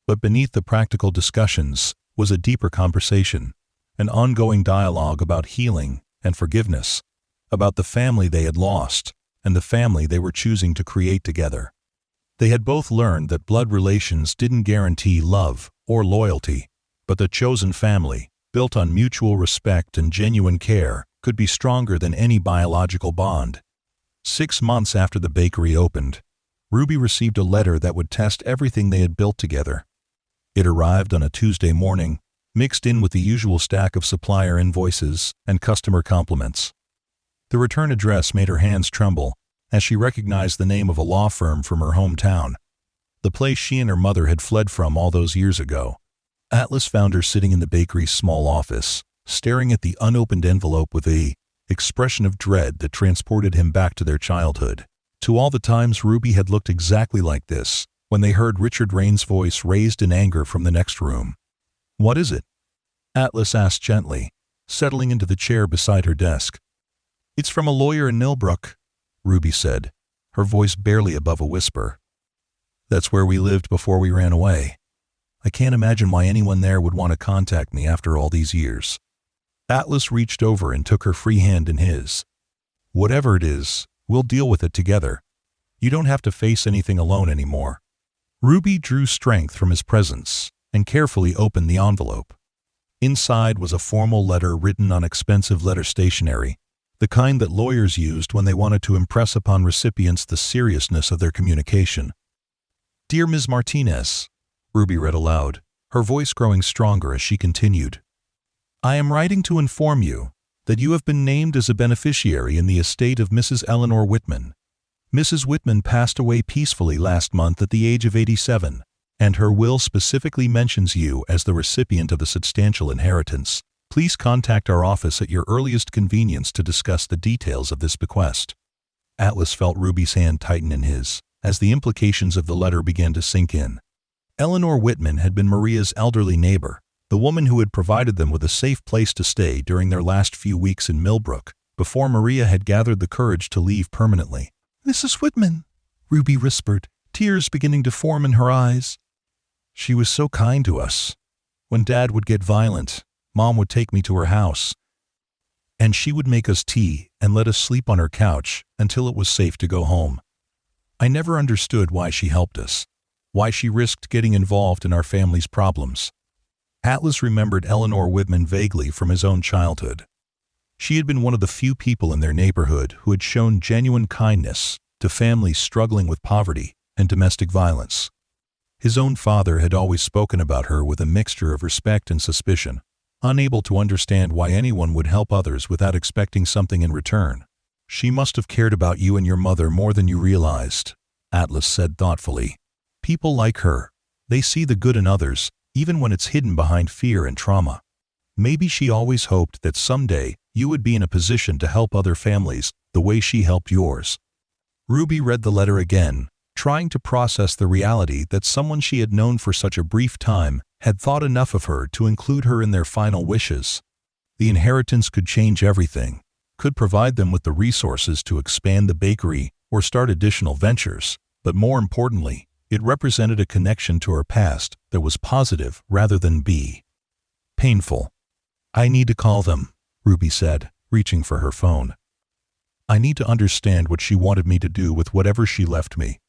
But beneath the practical discussions was a deeper conversation, an ongoing dialogue about healing and forgiveness, about the family they had lost and the family they were choosing to create together. They had both learned that blood relations didn't guarantee love or loyalty, but the chosen family, built on mutual respect and genuine care, could be stronger than any biological bond. 6 months after the bakery opened, Ruby received a letter that would test everything they had built together. It arrived on a Tuesday morning, mixed in with the usual stack of supplier invoices and customer compliments. The return address made her hands tremble as she recognized the name of a law firm from her hometown, the place she and her mother had fled from all those years ago. Atlas found her sitting in the bakery's small office, staring at the unopened envelope with an expression of dread that transported him back to their childhood, to all the times Ruby had looked exactly like this, when they heard Richard Rain's voice raised in anger from the next room. "What is it?" Atlas asked gently, settling into the chair beside her desk. "It's from a lawyer in Millbrook," Ruby said, her voice barely above a whisper. "That's where we lived before we ran away. I can't imagine why anyone there would want to contact me after all these years." Atlas reached over and took her free hand in his. "Whatever it is, we'll deal with it together. You don't have to face anything alone anymore." Ruby drew strength from his presence and carefully opened the envelope. Inside was a formal letter written on expensive letter stationery, the kind that lawyers used when they wanted to impress upon recipients the seriousness of their communication. "Dear Ms. Martinez," Ruby read aloud, her voice growing stronger as she continued, "I am writing to inform you that you have been named as a beneficiary in the estate of Mrs. Eleanor Whitman. Mrs. Whitman passed away peacefully last month at the age of 87, and her will specifically mentions you as the recipient of a substantial inheritance. Please contact our office at your earliest convenience to discuss the details of this bequest." Atlas felt Ruby's hand tighten in his, as the implications of the letter began to sink in. Eleanor Whitman had been Maria's elderly neighbor, the woman who had provided them with a safe place to stay during their last few weeks in Millbrook, before Maria had gathered the courage to leave permanently. "Mrs. Whitman," Ruby whispered, tears beginning to form in her eyes. She was so kind to us. When Dad would get violent, Mom would take me to her house, and she would make us tea and let us sleep on her couch until it was safe to go home. I never understood why she helped us, why she risked getting involved in our family's problems. Atlas remembered Eleanor Whitman vaguely from his own childhood. She had been one of the few people in their neighborhood who had shown genuine kindness to families struggling with poverty and domestic violence. His own father had always spoken about her with a mixture of respect and suspicion, unable to understand why anyone would help others without expecting something in return. She must have cared about you and your mother more than you realized, Atlas said thoughtfully. People like her, they see the good in others, even when it's hidden behind fear and trauma. Maybe she always hoped that someday you would be in a position to help other families the way she helped yours. Ruby read the letter again, trying to process the reality that someone she had known for such a brief time had thought enough of her to include her in their final wishes. The inheritance could change everything, could provide them with the resources to expand the bakery or start additional ventures, but more importantly, it represented a connection to her past that was positive rather than painful. I need to call them, Ruby said, reaching for her phone. I need to understand what she wanted me to do with whatever she left me.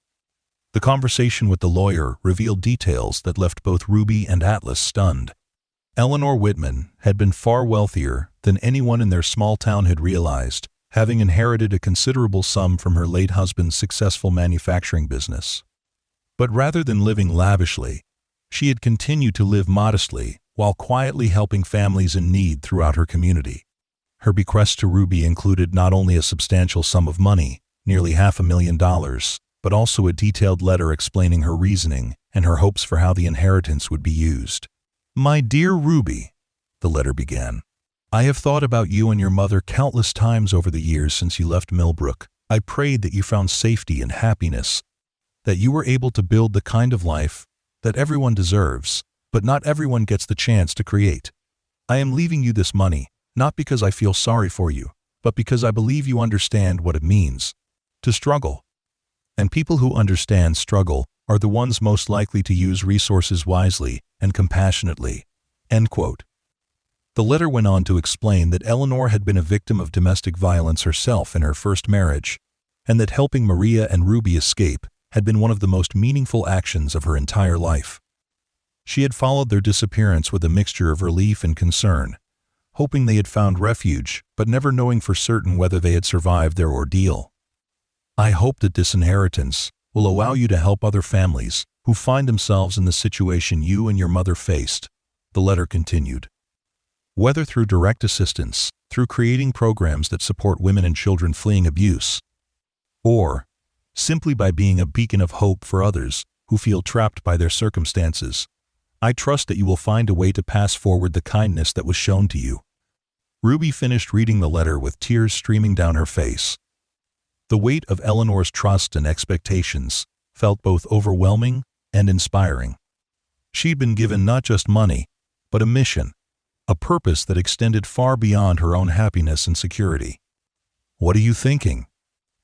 The conversation with the lawyer revealed details that left both Ruby and Atlas stunned. Eleanor Whitman had been far wealthier than anyone in their small town had realized, having inherited a considerable sum from her late husband's successful manufacturing business. But rather than living lavishly, she had continued to live modestly while quietly helping families in need throughout her community. Her bequest to Ruby included not only a substantial sum of money, nearly $500,000, but also a detailed letter explaining her reasoning and her hopes for how the inheritance would be used. My dear Ruby, the letter began, I have thought about you and your mother countless times over the years since you left Millbrook. I prayed that you found safety and happiness, that you were able to build the kind of life that everyone deserves, but not everyone gets the chance to create. I am leaving you this money, not because I feel sorry for you, but because I believe you understand what it means to struggle. And people who understand struggle are the ones most likely to use resources wisely and compassionately. End quote. The letter went on to explain that Eleanor had been a victim of domestic violence herself in her first marriage, and that helping Maria and Ruby escape had been one of the most meaningful actions of her entire life. She had followed their disappearance with a mixture of relief and concern, hoping they had found refuge, but never knowing for certain whether they had survived their ordeal. I hope that this inheritance will allow you to help other families who find themselves in the situation you and your mother faced, the letter continued. Whether through direct assistance, through creating programs that support women and children fleeing abuse, or simply by being a beacon of hope for others who feel trapped by their circumstances, I trust that you will find a way to pass forward the kindness that was shown to you. Ruby finished reading the letter with tears streaming down her face. The weight of Eleanor's trust and expectations felt both overwhelming and inspiring. She'd been given not just money, but a mission, a purpose that extended far beyond her own happiness and security. What are you thinking?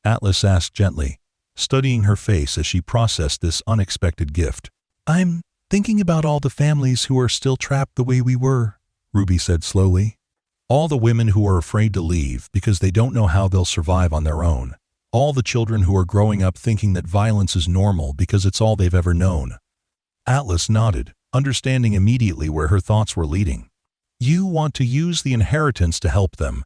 Atlas asked gently, studying her face as she processed this unexpected gift. I'm thinking about all the families who are still trapped the way we were, Ruby said slowly. All the women who are afraid to leave because they don't know how they'll survive on their own. All the children who are growing up thinking that violence is normal because it's all they've ever known. Atlas nodded, understanding immediately where her thoughts were leading. You want to use the inheritance to help them.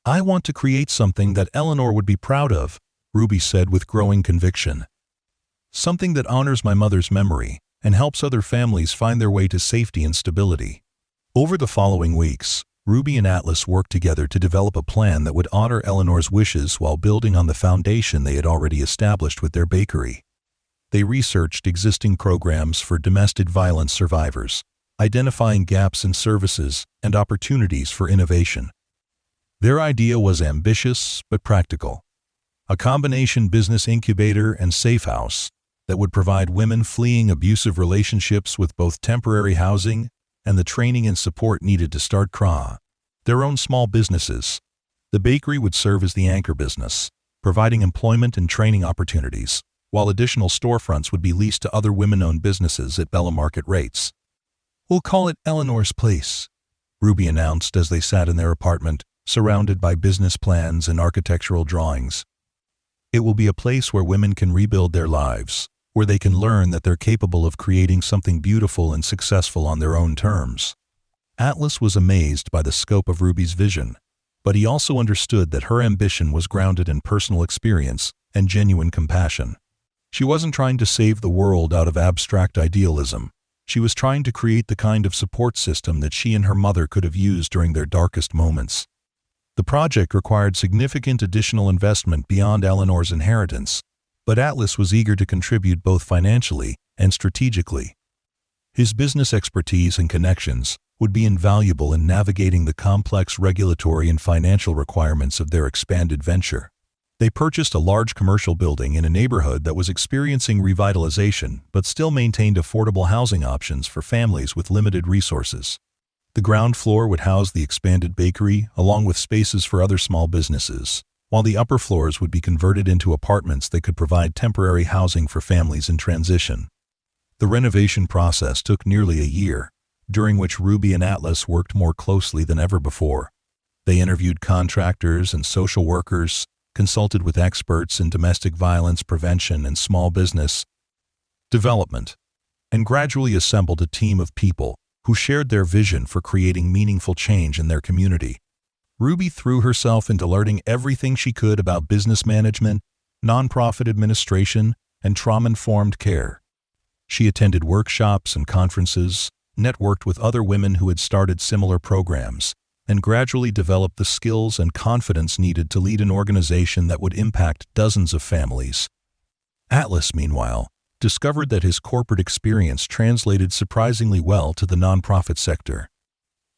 I want to create something that Eleanor would be proud of, Ruby said with growing conviction. Something that honors my mother's memory and helps other families find their way to safety and stability. Over the following weeks, Ruby and Atlas worked together to develop a plan that would honor Eleanor's wishes while building on the foundation they had already established with their bakery. They researched existing programs for domestic violence survivors, identifying gaps in services and opportunities for innovation. Their idea was ambitious but practical. A combination business incubator and safe house that would provide women fleeing abusive relationships with both temporary housing and the training and support needed to start their own small businesses. The bakery would serve as the anchor business, providing employment and training opportunities, while additional storefronts would be leased to other women-owned businesses at below market rates. "We'll call it Eleanor's Place," Ruby announced as they sat in their apartment, surrounded by business plans and architectural drawings. "It will be a place where women can rebuild their lives, where they can learn that they're capable of creating something beautiful and successful on their own terms." Atlas was amazed by the scope of Ruby's vision, but he also understood that her ambition was grounded in personal experience and genuine compassion. She wasn't trying to save the world out of abstract idealism. She was trying to create the kind of support system that she and her mother could have used during their darkest moments. The project required significant additional investment beyond Eleanor's inheritance, but Atlas was eager to contribute both financially and strategically. His business expertise and connections would be invaluable in navigating the complex regulatory and financial requirements of their expanded venture. They purchased a large commercial building in a neighborhood that was experiencing revitalization but still maintained affordable housing options for families with limited resources. The ground floor would house the expanded bakery along with spaces for other small businesses, while the upper floors would be converted into apartments that could provide temporary housing for families in transition. The renovation process took nearly a year, during which Ruby and Atlas worked more closely than ever before. They interviewed contractors and social workers, consulted with experts in domestic violence prevention and small business development, and gradually assembled a team of people who shared their vision for creating meaningful change in their community. Ruby threw herself into learning everything she could about business management, nonprofit administration, and trauma-informed care. She attended workshops and conferences, networked with other women who had started similar programs, and gradually developed the skills and confidence needed to lead an organization that would impact dozens of families. Atlas, meanwhile, discovered that his corporate experience translated surprisingly well to the nonprofit sector.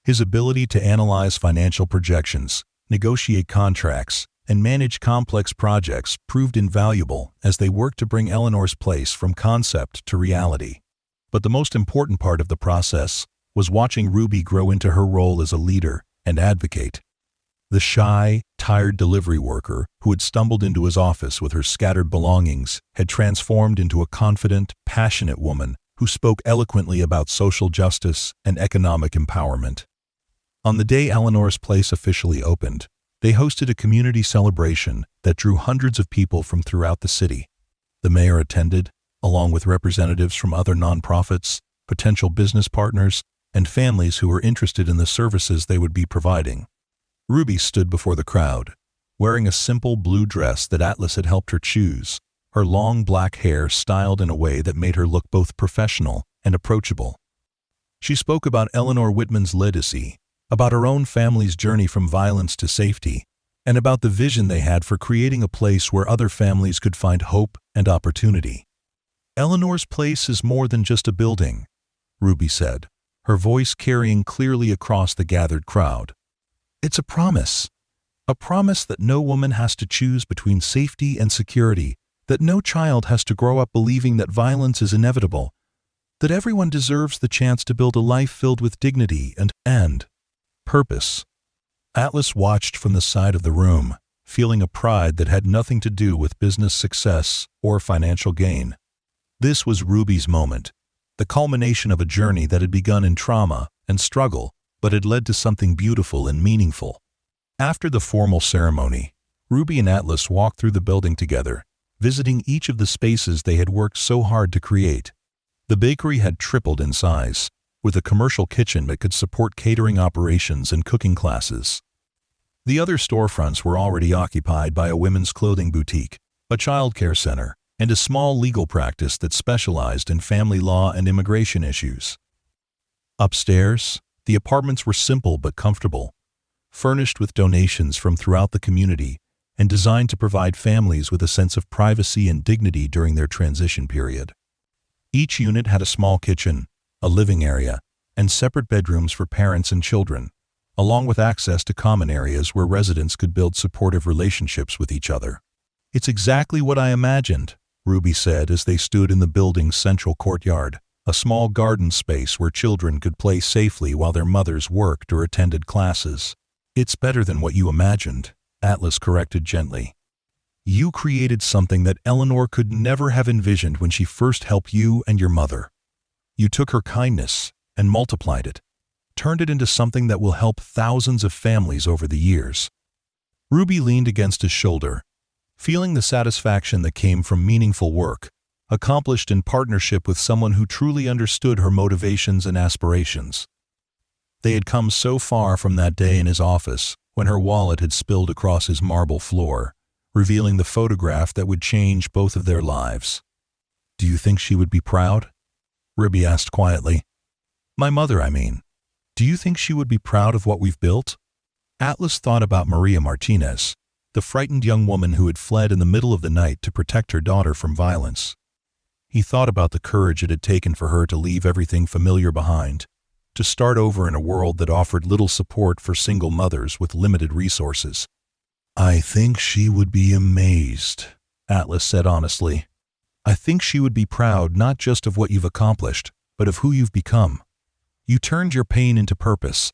His ability to analyze financial projections, negotiate contracts, and manage complex projects proved invaluable as they worked to bring Eleanor's Place from concept to reality. But the most important part of the process was watching Ruby grow into her role as a leader and advocate. The shy, tired delivery worker who had stumbled into his office with her scattered belongings had transformed into a confident, passionate woman who spoke eloquently about social justice and economic empowerment. On the day Eleanor's Place officially opened, they hosted a community celebration that drew hundreds of people from throughout the city. The mayor attended, along with representatives from other nonprofits, potential business partners, and families who were interested in the services they would be providing. Ruby stood before the crowd, wearing a simple blue dress that Atlas had helped her choose, her long black hair styled in a way that made her look both professional and approachable. She spoke about Eleanor Whitman's legacy, about her own family's journey from violence to safety, and about the vision they had for creating a place where other families could find hope and opportunity. "Eleanor's Place is more than just a building," Ruby said, her voice carrying clearly across the gathered crowd. "It's a promise that no woman has to choose between safety and security, that no child has to grow up believing that violence is inevitable, that everyone deserves the chance to build a life filled with dignity and purpose." Atlas watched from the side of the room, feeling a pride that had nothing to do with business success or financial gain. This was Ruby's moment, the culmination of a journey that had begun in trauma and struggle, but had led to something beautiful and meaningful. After the formal ceremony, Ruby and Atlas walked through the building together, visiting each of the spaces they had worked so hard to create. The bakery had tripled in size, with a commercial kitchen that could support catering operations and cooking classes. The other storefronts were already occupied by a women's clothing boutique, a childcare center, and a small legal practice that specialized in family law and immigration issues. Upstairs, the apartments were simple but comfortable, furnished with donations from throughout the community and designed to provide families with a sense of privacy and dignity during their transition period. Each unit had a small kitchen, a living area, and separate bedrooms for parents and children, along with access to common areas where residents could build supportive relationships with each other. "It's exactly what I imagined," Ruby said as they stood in the building's central courtyard, a small garden space where children could play safely while their mothers worked or attended classes. "It's better than what you imagined," Atlas corrected gently. You created something that Eleanor could never have envisioned when she first helped you and your mother. You took her kindness and multiplied it, turned it into something that will help thousands of families over the years. Ruby leaned against his shoulder, feeling the satisfaction that came from meaningful work, accomplished in partnership with someone who truly understood her motivations and aspirations. They had come so far from that day in his office when her wallet had spilled across his marble floor, revealing the photograph that would change both of their lives. "Do you think she would be proud?" Ruby asked quietly. "My mother, I mean. Do you think she would be proud of what we've built?" Atlas thought about Maria Martinez, the frightened young woman who had fled in the middle of the night to protect her daughter from violence. He thought about the courage it had taken for her to leave everything familiar behind, to start over in a world that offered little support for single mothers with limited resources. "I think she would be amazed," Atlas said honestly. "I think she would be proud not just of what you've accomplished, but of who you've become. You turned your pain into purpose.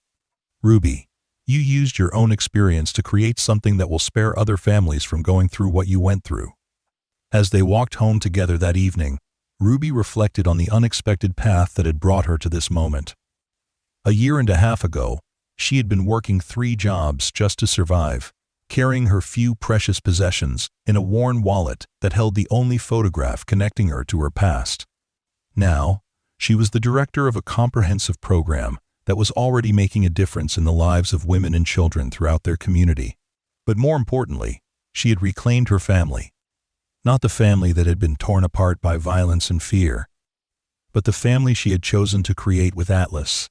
Ruby, you used your own experience to create something that will spare other families from going through what you went through." As they walked home together that evening, Ruby reflected on the unexpected path that had brought her to this moment. A year and a half ago, she had been working 3 jobs just to survive, carrying her few precious possessions in a worn wallet that held the only photograph connecting her to her past. Now, she was the director of a comprehensive program that was already making a difference in the lives of women and children throughout their community. But more importantly, she had reclaimed her family. Not the family that had been torn apart by violence and fear, but the family she had chosen to create with Atlas,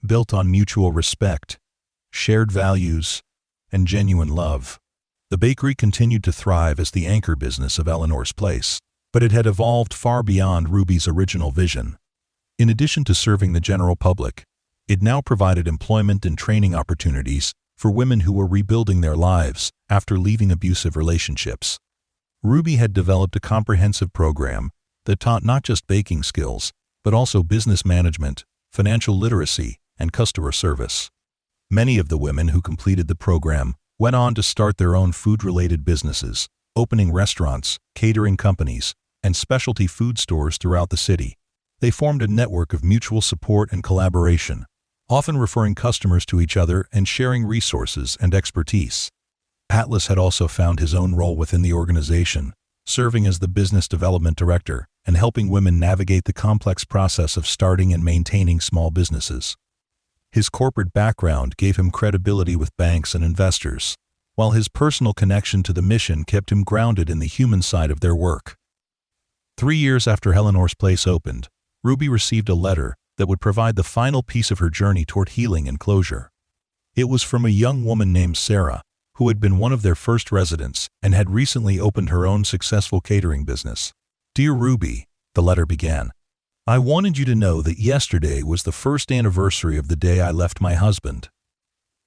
built on mutual respect, shared values, and genuine love. The bakery continued to thrive as the anchor business of Eleanor's place, but it had evolved far beyond Ruby's original vision. In addition to serving the general public, it now provided employment and training opportunities for women who were rebuilding their lives after leaving abusive relationships. Ruby had developed a comprehensive program that taught not just baking skills, but also business management, financial literacy, and customer service. Many of the women who completed the program went on to start their own food-related businesses, opening restaurants, catering companies, and specialty food stores throughout the city. They formed a network of mutual support and collaboration, often referring customers to each other and sharing resources and expertise. Atlas had also found his own role within the organization, serving as the business development director and helping women navigate the complex process of starting and maintaining small businesses. His corporate background gave him credibility with banks and investors, while his personal connection to the mission kept him grounded in the human side of their work. 3 years after Eleanor's place opened, Ruby received a letter that would provide the final piece of her journey toward healing and closure. It was from a young woman named Sarah, who had been one of their first residents and had recently opened her own successful catering business. "Dear Ruby," the letter began, "I wanted you to know that yesterday was the first anniversary of the day I left my husband.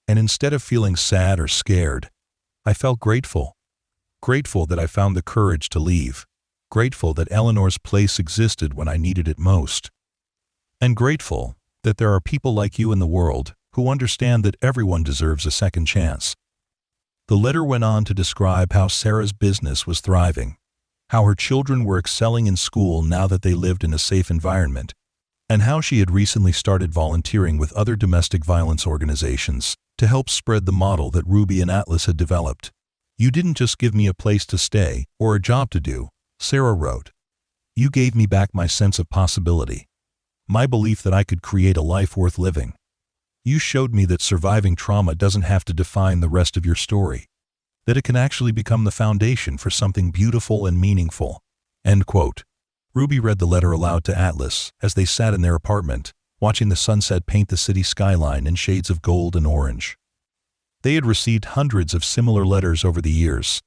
And instead of feeling sad or scared, I felt grateful. Grateful that I found the courage to leave. Grateful that Eleanor's place existed when I needed it most. And grateful that there are people like you in the world who understand that everyone deserves a second chance." The letter went on to describe how Sarah's business was thriving, how her children were excelling in school now that they lived in a safe environment, and how she had recently started volunteering with other domestic violence organizations to help spread the model that Ruby and Atlas had developed. "You didn't just give me a place to stay or a job to do," Sarah wrote. "You gave me back my sense of possibility, my belief that I could create a life worth living. You showed me that surviving trauma doesn't have to define the rest of your story, that it can actually become the foundation for something beautiful and meaningful." End quote. Ruby read the letter aloud to Atlas as they sat in their apartment, watching the sunset paint the city skyline in shades of gold and orange. They had received hundreds of similar letters over the years,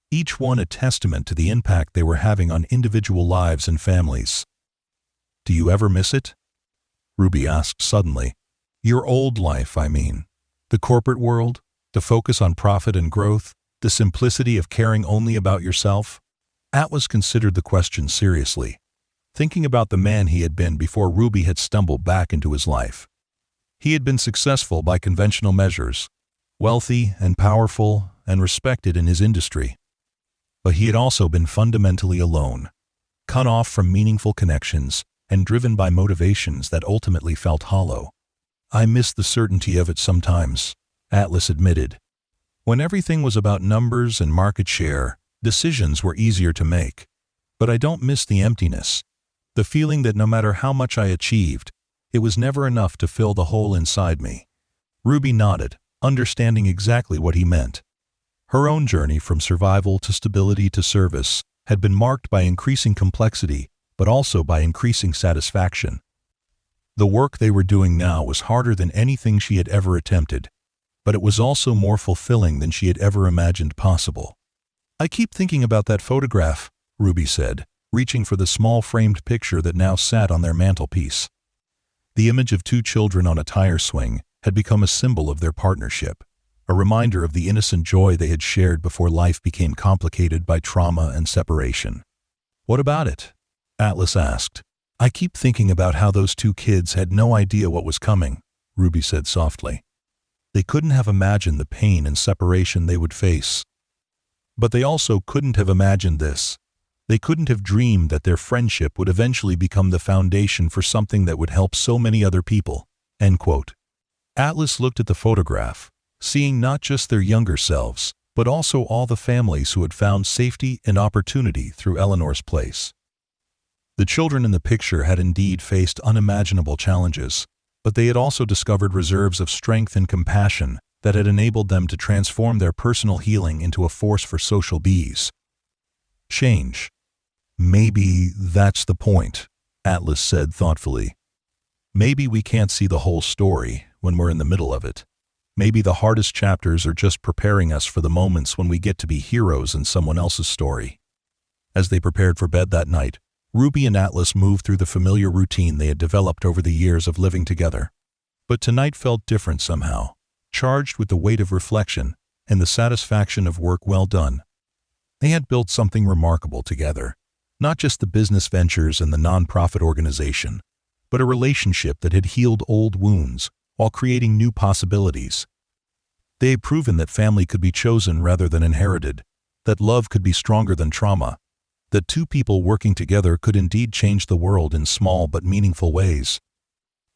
each one a testament to the impact they were having on individual lives and families. "Do you ever miss it?" Ruby asked suddenly. "Your old life, I mean. The corporate world, the focus on profit and growth, the simplicity of caring only about yourself?" Atlas considered the question seriously, thinking about the man he had been before Ruby had stumbled back into his life. He had been successful by conventional measures, wealthy and powerful and respected in his industry. But he had also been fundamentally alone, cut off from meaningful connections, and driven by motivations that ultimately felt hollow. "I miss the certainty of it sometimes," Atlas admitted. "When everything was about numbers and market share, decisions were easier to make. But I don't miss the emptiness, the feeling that no matter how much I achieved, it was never enough to fill the hole inside me." Ruby nodded, understanding exactly what he meant. Her own journey from survival to stability to service had been marked by increasing complexity, but also by increasing satisfaction. The work they were doing now was harder than anything she had ever attempted, but it was also more fulfilling than she had ever imagined possible. "I keep thinking about that photograph," Ruby said, reaching for the small framed picture that now sat on their mantelpiece. The image of two children on a tire swing had become a symbol of their partnership, a reminder of the innocent joy they had shared before life became complicated by trauma and separation. "What about it?" Atlas asked. "I keep thinking about how those two kids had no idea what was coming," Ruby said softly. "They couldn't have imagined the pain and separation they would face. But they also couldn't have imagined this. They couldn't have dreamed that their friendship would eventually become the foundation for something that would help so many other people." End quote. Atlas looked at the photograph, seeing not just their younger selves, but also all the families who had found safety and opportunity through Eleanor's place. The children in the picture had indeed faced unimaginable challenges, but they had also discovered reserves of strength and compassion that had enabled them to transform their personal healing into a force for social bees. Change. "Maybe that's the point," Atlas said thoughtfully. "Maybe we can't see the whole story when we're in the middle of it. Maybe the hardest chapters are just preparing us for the moments when we get to be heroes in someone else's story." As they prepared for bed that night, Ruby and Atlas moved through the familiar routine they had developed over the years of living together. But tonight felt different somehow, charged with the weight of reflection and the satisfaction of work well done. They had built something remarkable together, not just the business ventures and the nonprofit organization, but a relationship that had healed old wounds while creating new possibilities. They had proven that family could be chosen rather than inherited, that love could be stronger than trauma, that two people working together could indeed change the world in small but meaningful ways.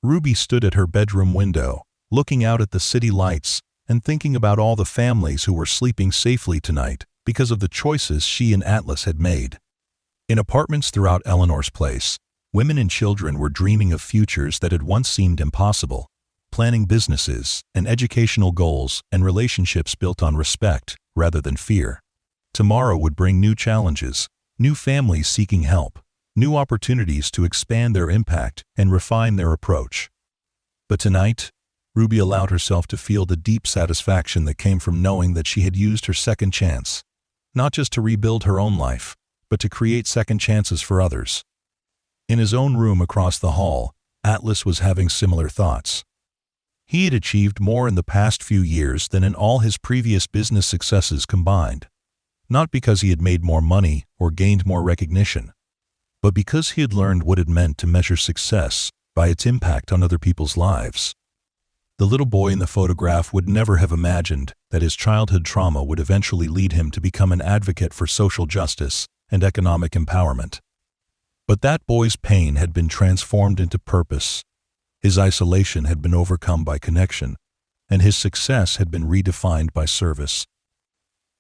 Ruby stood at her bedroom window, looking out at the city lights and thinking about all the families who were sleeping safely tonight because of the choices she and Atlas had made. In apartments throughout Eleanor's place, women and children were dreaming of futures that had once seemed impossible, planning businesses and educational goals and relationships built on respect rather than fear. Tomorrow would bring new challenges, new families seeking help, new opportunities to expand their impact and refine their approach. But tonight, Ruby allowed herself to feel the deep satisfaction that came from knowing that she had used her second chance, not just to rebuild her own life, but to create second chances for others. In his own room across the hall, Atlas was having similar thoughts. He had achieved more in the past few years than in all his previous business successes combined. Not because he had made more money or gained more recognition, but because he had learned what it meant to measure success by its impact on other people's lives. The little boy in the photograph would never have imagined that his childhood trauma would eventually lead him to become an advocate for social justice and economic empowerment. But that boy's pain had been transformed into purpose. His isolation had been overcome by connection, and his success had been redefined by service.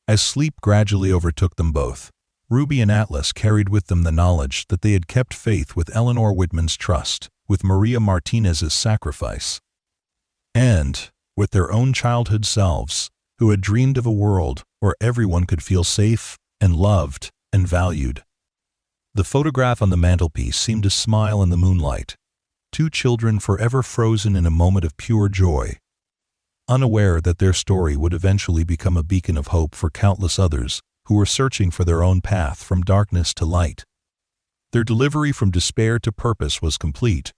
As sleep gradually overtook them both, Ruby and Atlas carried with them the knowledge that they had kept faith with Eleanor Whitman's trust, with Maria Martinez's sacrifice, and with their own childhood selves, who had dreamed of a world where everyone could feel safe and loved and valued. The photograph on the mantelpiece seemed to smile in the moonlight, two children forever frozen in a moment of pure joy, unaware that their story would eventually become a beacon of hope for countless others who were searching for their own path from darkness to light. Their delivery from despair to purpose was complete,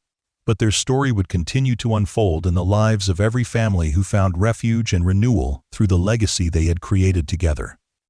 but their story would continue to unfold in the lives of every family who found refuge and renewal through the legacy they had created together.